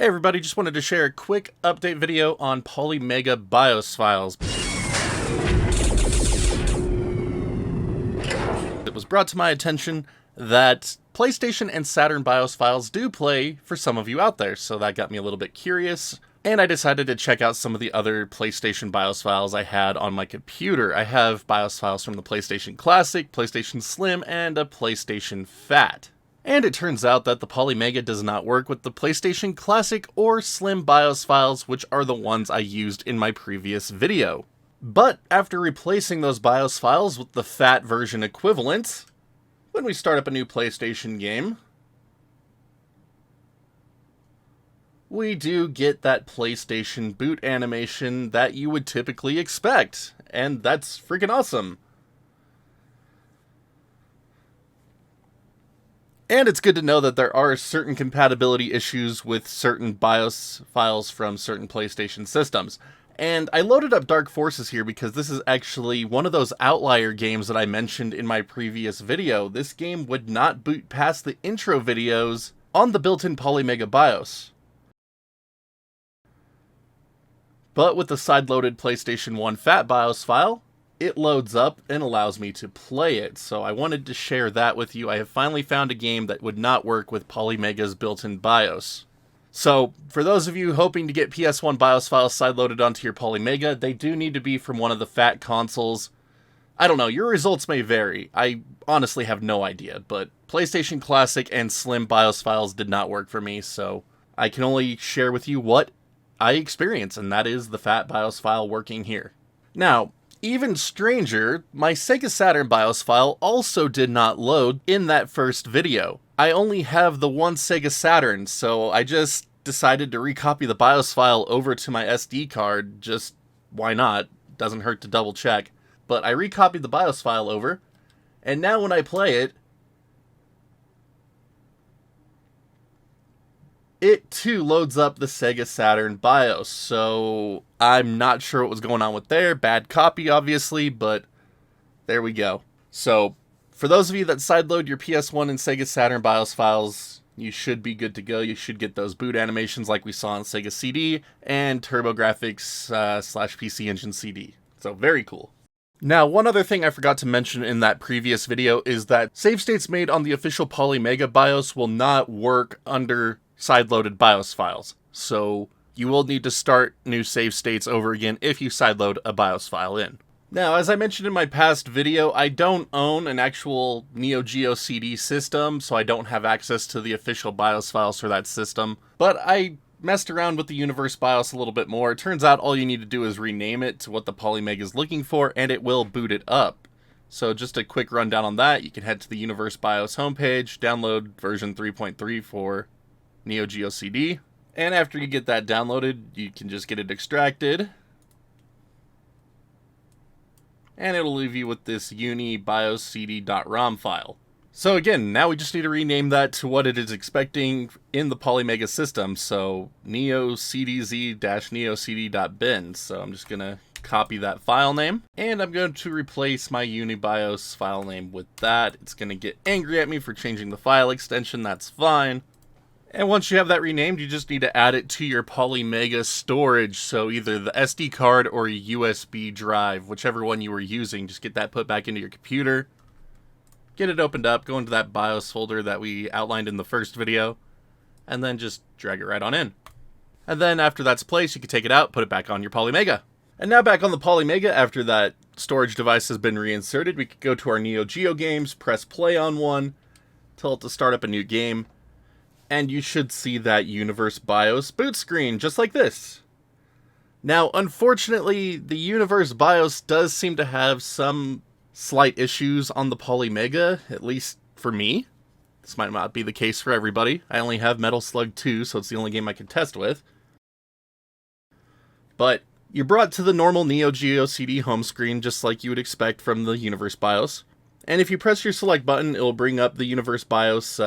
Hey everybody, just wanted to share a quick update video on Polymega BIOS files. It was brought to my attention that PlayStation and Saturn BIOS files do play for some of you out there, so that got me a little bit curious, and I decided to check out some of the other PlayStation BIOS files I had on my computer. I have BIOS files from the PlayStation Classic, PlayStation Slim, and a PlayStation Fat. And it turns out that the Polymega does not work with the PlayStation Classic or Slim BIOS files, which are the ones I used in my previous video. But after replacing those BIOS files with the Fat version equivalent, when we start up a new PlayStation game, we do get that PlayStation boot animation that you would typically expect, and that's freaking awesome. And it's good to know that there are certain compatibility issues with certain BIOS files from certain PlayStation systems. And I loaded up Dark Forces here because this is actually one of those outlier games that I mentioned in my previous video. This game would not boot past the intro videos on the built-in Polymega BIOS. But with the Sideloaded PlayStation 1 Fat BIOS file, it loads up and allows me to play it, so I wanted to share that with you. I have finally found a game that would not work with Polymega's built-in BIOS. So, for those of you hoping to get PS1 BIOS files sideloaded onto your Polymega, they do need to be from one of the Fat consoles. I don't know, your results may vary. I honestly have no idea, but PlayStation Classic and Slim BIOS files did not work for me, so I can only share with you what I experienced, and that is the Fat BIOS file working here. Now, even stranger, my Sega Saturn BIOS file also did not load in that first video. I only have the one Sega Saturn, so I just decided to recopy the BIOS file over to my SD card. Just, why not? Doesn't hurt to double check. But I recopied the BIOS file over, and now when I play it, it too loads up the Sega Saturn BIOS, so I'm not sure what was going on with there. Bad copy, obviously, but there we go. So, for those of you that sideload your PS1 and Sega Saturn BIOS files, you should be good to go. You should get those boot animations like we saw on Sega CD and TurboGrafx / PC Engine CD. So, very cool. Now, one other thing I forgot to mention in that previous video is that save states made on the official Polymega BIOS will not work under sideloaded BIOS files, so you will need to start new save states over again if you sideload a BIOS file in. Now, as I mentioned in my past video, I don't own an actual Neo Geo CD system, so I don't have access to the official BIOS files for that system, but I messed around with the Universe BIOS a little bit more. It turns out all you need to do is rename it to what the Polymega is looking for, and it will boot it up. So just a quick rundown on that, you can head to the Universe BIOS homepage, download version 3.3 for Neo Geo CD, and after you get that downloaded, you can just get it extracted, and it'll leave you with this uni-bioscd.rom file. So again, now we just need to rename that to what it is expecting in the Polymega system, so neocdz-neocd.bin. So I'm just going to copy that file name, and I'm going to replace my uni-bios file name with that. It's going to get angry at me for changing the file extension, that's fine. And once you have that renamed, you just need to add it to your Polymega storage, so either the SD card or a USB drive, whichever one you were using, just get that put back into your computer, get it opened up, go into that BIOS folder that we outlined in the first video, and then just drag it right on in. And then after that's placed, you can take it out, put it back on your Polymega. And now back on the Polymega, after that storage device has been reinserted, we could go to our Neo Geo games, press play on one, tell it to start up a new game, and you should see that Universe BIOS boot screen, just like this. Now, unfortunately, the Universe BIOS does seem to have some slight issues on the Polymega, at least for me. This might not be the case for everybody. I only have Metal Slug 2, so it's the only game I can test with. But you're brought to the normal Neo Geo CD home screen, just like you would expect from the Universe BIOS. And if you press your select button, it'll bring up the Universe BIOS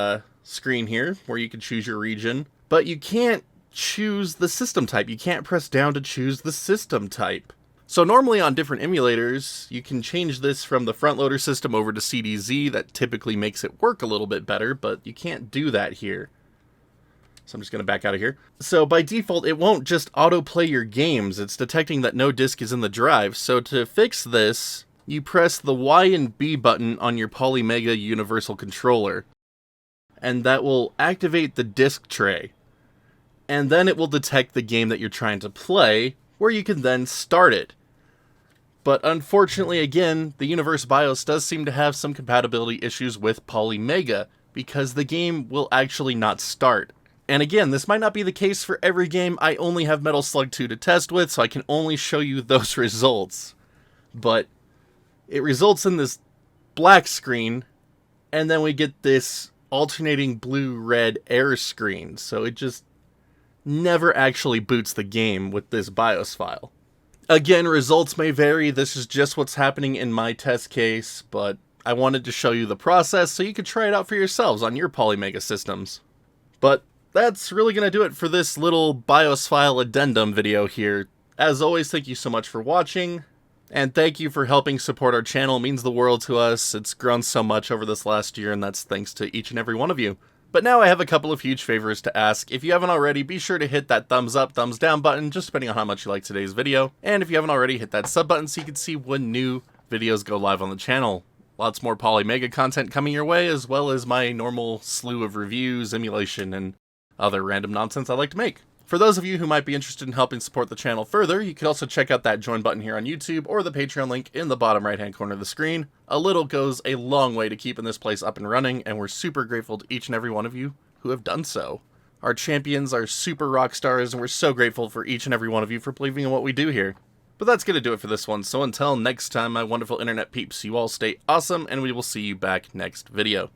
screen here, where you can choose your region, but you can't choose the system type. You can't press down to choose the system type. So normally on different emulators, you can change this from the front loader system over to CDZ. That typically makes it work a little bit better, but you can't do that here. So I'm just going to back out of here. So by default, it won't just autoplay your games. It's detecting that no disk is in the drive. So to fix this, you press the Y and B button on your Polymega Universal Controller. And that will activate the disk tray. And then it will detect the game that you're trying to play, where you can then start it. But unfortunately, again, the Universe BIOS does seem to have some compatibility issues with Polymega, because the game will actually not start. And again, this might not be the case for every game. I only have Metal Slug 2 to test with, so I can only show you those results. But it results in this black screen, and then we get this alternating blue-red error screen. So it just never actually boots the game with this BIOS file. Again, results may vary. This is just what's happening in my test case, but I wanted to show you the process so you could try it out for yourselves on your Polymega systems. But that's really going to do it for this little BIOS file addendum video here. As always, thank you so much for watching, and thank you for helping support our channel. It means the world to us. It's grown so much over this last year, and that's thanks to each and every one of you. But now I have a couple of huge favors to ask. If you haven't already, be sure to hit that thumbs up, thumbs down button, just depending on how much you like today's video. And if you haven't already, hit that sub button so you can see when new videos go live on the channel. Lots more Polymega content coming your way, as well as my normal slew of reviews, emulation, and other random nonsense I like to make. For those of you who might be interested in helping support the channel further, you can also check out that join button here on YouTube or the Patreon link in the bottom right hand corner of the screen. A little goes a long way to keeping this place up and running, and we're super grateful to each and every one of you who have done so. Our champions are super rock stars, and we're so grateful for each and every one of you for believing in what we do here. But that's going to do it for this one, so until next time, my wonderful internet peeps, you all stay awesome, and we will see you back next video.